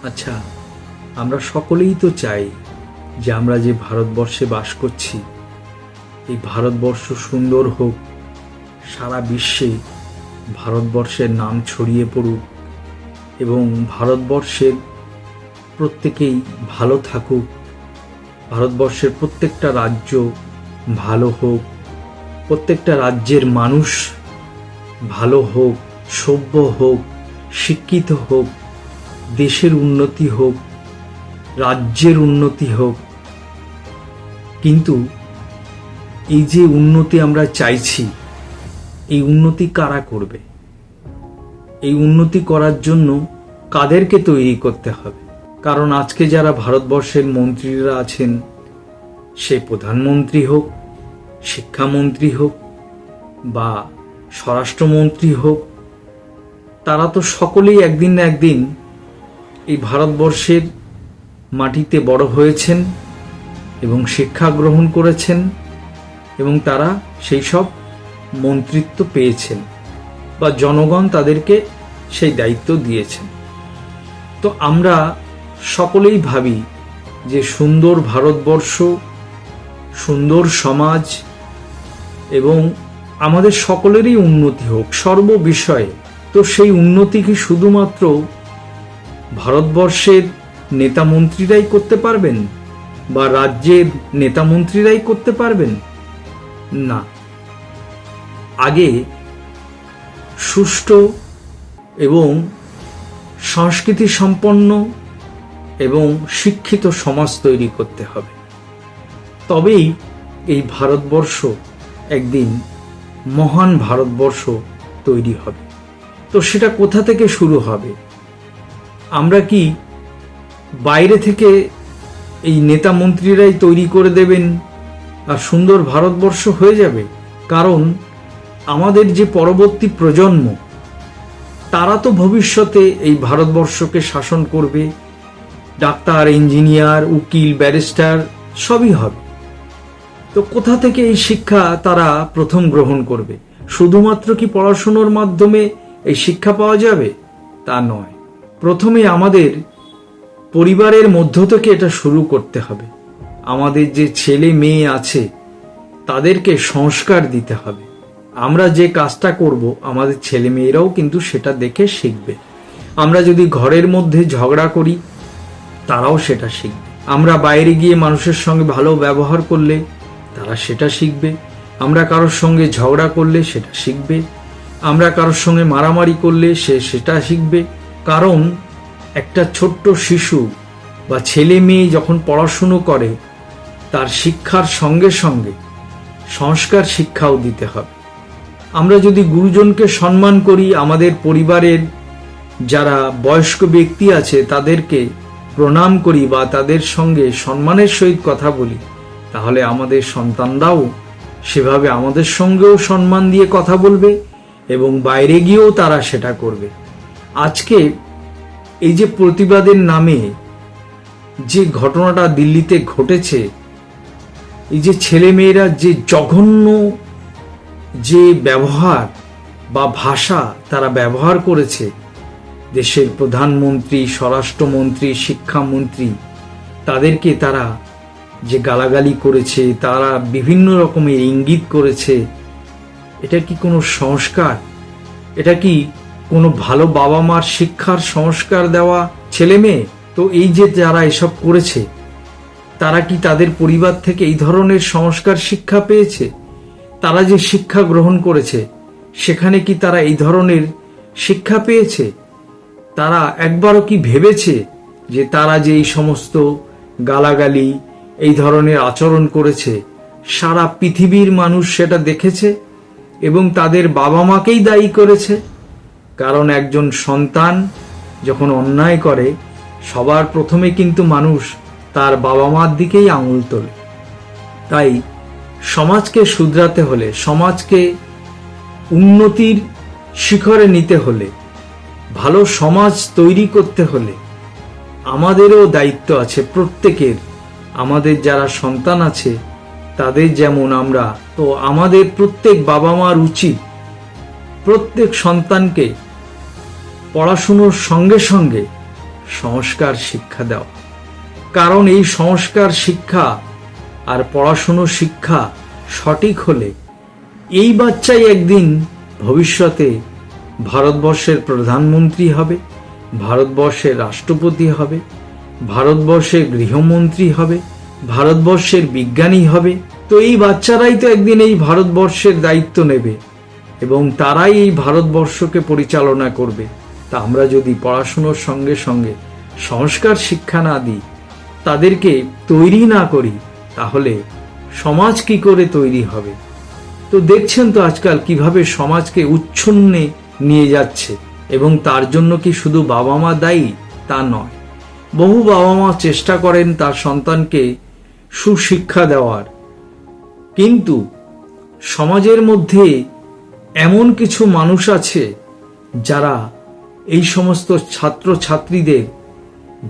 আচ্ছা, আমরা সকলেই তো চাই যে আমরা যে ভারতবর্ষে বাস করছি এই ভারতবর্ষ সুন্দর হোক, সারা বিশ্বে ভারতবর্ষের নাম ছড়িয়ে পড়ুক এবং ভারতবর্ষের প্রত্যেকেই ভালো থাকুক, ভারতবর্ষের প্রত্যেকটা রাজ্য ভালো হোক, প্রত্যেকটা রাজ্যের মানুষ ভালো হোক, সভ্য হোক, শিক্ষিত হোক, দেশের উন্নতি হোক, রাজ্যের উন্নতি হোক। কিন্তু এই যে উন্নতি আমরা চাইছি, এই উন্নতি কারা করবে? এই উন্নতি করার জন্য কাদেরকে তৈরি করতে হবে? কারণ আজকে যারা ভারতবর্ষের মন্ত্রীরা আছেন, সে প্রধানমন্ত্রী হোক, শিক্ষামন্ত্রী হোক বা স্বরাষ্ট্রমন্ত্রী হোক, তারা তো সকলেই একদিন না একদিন এই ভারতবর্ষের মাটিতে বড় হয়েছেন এবং শিক্ষা গ্রহণ করেছেন এবং তারা সেই সব মন্ত্রিত্ব পেয়েছেন বা জনগণ তাদেরকে সেই দায়িত্ব দিয়েছেন। তো আমরা সকলেই ভাবি যে সুন্দর ভারতবর্ষ, সুন্দর সমাজ এবং আমাদের সকলেরই উন্নতি হোক সর্ব বিষয়ে। তো সেই উন্নতি কি শুধুমাত্র ভারতবর্ষের নেতা মন্ত্রীরাই করতে পারবেন বা রাজ্যের নেতা মন্ত্রীরাই করতে পারবেন? না, আগে সুষ্ঠু এবং সংস্কৃতি সম্পন্ন এবং শিক্ষিত সমাজ তৈরি করতে হবে, তবেই এই ভারতবর্ষ একদিন মহান ভারতবর্ষ তৈরি হবে। তো সেটা কোথা থেকে শুরু হবে? আমরা কি বাইরে থেকে এই নেতা মন্ত্রীরাই তৈরি করে দেবেন আর সুন্দর ভারতবর্ষ হয়ে যাবে? কারণ আমাদের যে পরবর্তী প্রজন্ম, তারা তো ভবিষ্যতে এই ভারতবর্ষকে শাসন করবে, ডাক্তার, ইঞ্জিনিয়ার, উকিল, ব্যারিস্টার সবই হবে। তো কোথা থেকে এই শিক্ষা তারা প্রথম গ্রহণ করবে? শুধুমাত্র কি পড়াশোনার মাধ্যমে এই শিক্ষা পাওয়া যাবে? তা নয়, প্রথমে আমাদের পরিবারের মধ্য থেকে এটা শুরু করতে হবে। আমাদের যে ছেলে মেয়ে আছে তাদেরকে সংস্কার দিতে হবে। আমরা যে কাজটা করব আমাদের ছেলে মেয়েরাও কিন্তু সেটা দেখে শিখবে। আমরা যদি ঘরের মধ্যে ঝগড়া করি তারাও সেটা শিখবে। আমরা বাইরে গিয়ে মানুষের সঙ্গে ভালো ব্যবহার করলে তারা সেটা শিখবে। আমরা কারোর সঙ্গে ঝগড়া করলে সেটা শিখবে। আমরা কারোর সঙ্গে মারামারি করলে সেটা শিখবে। কারণ একটা ছোট্ট শিশু বা ছেলে মেয়ে যখন পড়াশুনো করে তার শিক্ষার সঙ্গে সঙ্গে সংস্কার শিক্ষাও দিতে হবে। আমরা যদি গুরুজনকে সম্মান করি, আমাদের পরিবারের যারা বয়স্ক ব্যক্তি আছে তাদেরকে প্রণাম করি বা তাদের সঙ্গে সম্মানের সহিত কথা বলি, তাহলে আমাদের সন্তানরাও সেভাবে আমাদের সঙ্গেও সম্মান দিয়ে কথা বলবে এবং বাইরে গিয়েও তারা সেটা করবে। আজকে এই যে প্রতিবাদের নামে যে ঘটনাটা দিল্লিতে ঘটেছে, এই যে ছেলেমেয়েরা যে জঘন্য যে ব্যবহার বা ভাষা তারা ব্যবহার করেছে, দেশের প্রধানমন্ত্রী, স্বরাষ্ট্রমন্ত্রী, শিক্ষামন্ত্রী, তাদেরকে তারা যে গালাগালি করেছে, তারা বিভিন্ন রকমের ইঙ্গিত করেছে, এটা কি কোনো সংস্কার? এটা কি কোনো ভালো বাবা মার শিক্ষার সংস্কার দেওয়া ছেলে মেয়ে? তো এই যে যারা এসব করেছে তারা কি তাদের পরিবার থেকে এই ধরনের সংস্কার শিক্ষা পেয়েছে? তারা যে শিক্ষা গ্রহণ করেছে সেখানে কি তারা এই ধরনের শিক্ষা পেয়েছে? তারা একবারও কি ভেবেছে যে তারা যে এই সমস্ত গালাগালি, এই ধরনের আচরণ করেছে, সারা পৃথিবীর মানুষ সেটা দেখেছে এবং তাদের বাবা মাকেই দায়ী করেছে? কারণ একজন সন্তান যখন অন্যায় করে সবার প্রথমে কিন্তু মানুষ তার বাবা মার দিকেই আঙুল তোলে। তাই সমাজকে শুধরাতে হলে, সমাজকে উন্নতির শিখরে নিতে হলে, ভালো সমাজ তৈরি করতে হলে আমাদেরও দায়িত্ব আছে প্রত্যেকের। আমাদের যারা সন্তান আছে তাদের যেমন আমরা, তো আমাদের প্রত্যেক বাবা মার উচিত প্রত্যেক সন্তানকে পড়াশুনোর সঙ্গে সঙ্গে সংস্কার শিক্ষা দেওয়া। কারণ এই সংস্কার শিক্ষা আর পড়াশুনো শিক্ষা সঠিক হলে এই বাচ্চাই একদিন ভবিষ্যতে ভারতবর্ষের প্রধানমন্ত্রী হবে, ভারতবর্ষের রাষ্ট্রপতি হবে, ভারতবর্ষের গৃহমন্ত্রী হবে, ভারতবর্ষের বিজ্ঞানী হবে। তো এই বাচ্চারাই তো একদিন এই ভারতবর্ষের দায়িত্ব নেবে এবং তারাই এই ভারতবর্ষকে পরিচালনা করবে। তা আমরা যদি পড়াশুনোর সঙ্গে সঙ্গে সংস্কার শিক্ষা না দিই, তাদেরকে তৈরি না করি, তাহলে সমাজ কি করে তৈরি হবে? তো দেখছেন তো আজকাল কিভাবে সমাজকে উচ্ছন্নে নিয়ে যাচ্ছে, এবং তার জন্য কি শুধু বাবা মা দায়ী? তা নয়। বহু বাবা মা চেষ্টা করেন তার সন্তানকে সুশিক্ষা দেওয়ার, কিন্তু সমাজের মধ্যে এমন কিছু মানুষ আছে যারা এই সমস্ত ছাত্রছাত্রীদের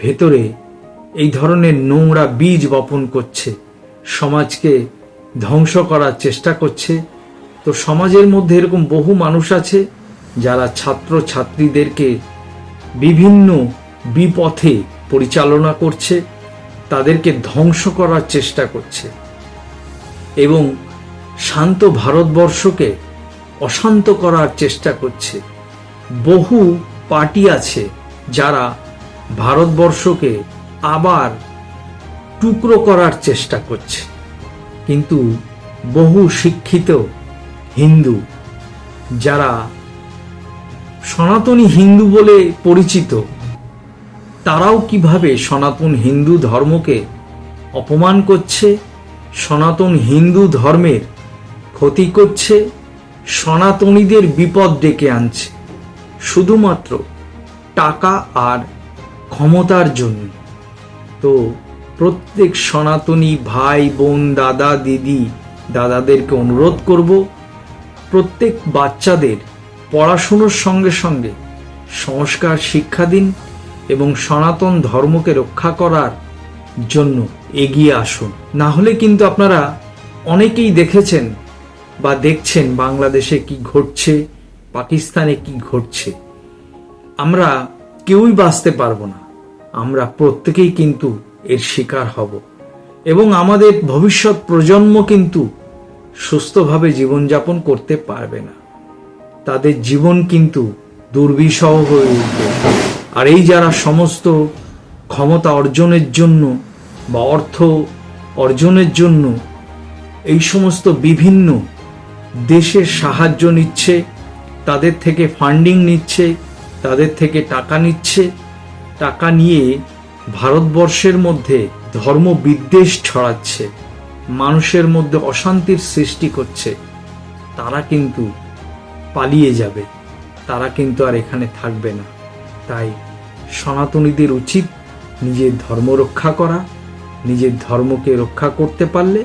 ভেতরে এই ধরনের নোংরা বীজ বপন করছে, সমাজকে ধ্বংস করার চেষ্টা করছে। তো সমাজের মধ্যে এরকম বহু মানুষ আছে যারা ছাত্রছাত্রীদেরকে বিভিন্ন বিপথে পরিচালনা করছে, তাদেরকে ধ্বংস করার চেষ্টা করছে এবং শান্ত ভারতবর্ষকে অশান্ত করার চেষ্টা করছে। বহু পার্টি আছে যারা ভারতবর্ষকে আবার টুকরো করার চেষ্টা করছে, কিন্তু বহু শিক্ষিত হিন্দু যারা সনাতনী হিন্দু বলে পরিচিত, তারাও কিভাবে সনাতন হিন্দু ধর্মকে অপমান করছে, সনাতন হিন্দু ধর্মের ক্ষতি করছে, সনাতনীদের বিপদ ডেকে আনছে শুধুমাত্র টাকা আর ক্ষমতার জন্য। তো প্রত্যেক সনাতনী ভাই বোন, দাদা দিদি, দাদাদেরকে অনুরোধ করব, প্রত্যেক বাচ্চাদের পড়াশুনোর সঙ্গে সঙ্গে সংস্কার শিক্ষা দিন এবং সনাতন ধর্মকে রক্ষা করার জন্য এগিয়ে আসুন। না হলে কিন্তু আপনারা অনেকেই দেখেছেন বা দেখছেন বাংলাদেশে কি ঘটছে, পাকিস্তানে কি ঘটছে। আমরা কেউই বাঁচতে পারবো না, আমরা প্রত্যেকেই কিন্তু এর শিকার হব এবং আমাদের ভবিষ্যৎ প্রজন্ম কিন্তু সুস্থভাবে জীবনযাপন করতে পারবে না, তাদের জীবন কিন্তু দুর্বিষহ হয়ে উঠবে। আর এই যারা সমস্ত ক্ষমতা অর্জনের জন্য বা অর্থ অর্জনের জন্য এই সমস্ত বিভিন্ন দেশের সাহায্য নিচ্ছে, তাদের থেকে ফান্ডিং নিচ্ছে, তাদের থেকে টাকা নিচ্ছে, টাকা নিয়ে ভারতবর্ষের মধ্যে ধর্ম বিদ্বেষ ছড়াচ্ছে, মানুষের মধ্যে অশান্তির সৃষ্টি করছে, তারা কিন্তু পালিয়ে যাবে, তারা কিন্তু আর এখানে থাকবে না। তাই সনাতনীদের উচিত নিজের ধর্ম রক্ষা করা। নিজের ধর্মকে রক্ষা করতে পারলে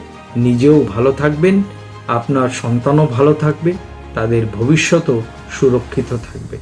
নিজেও ভালো থাকবেন, আপনার সন্তানও ভালো থাকবে, তাদের ভবিষ্যৎও সুরক্ষিত থাকবে।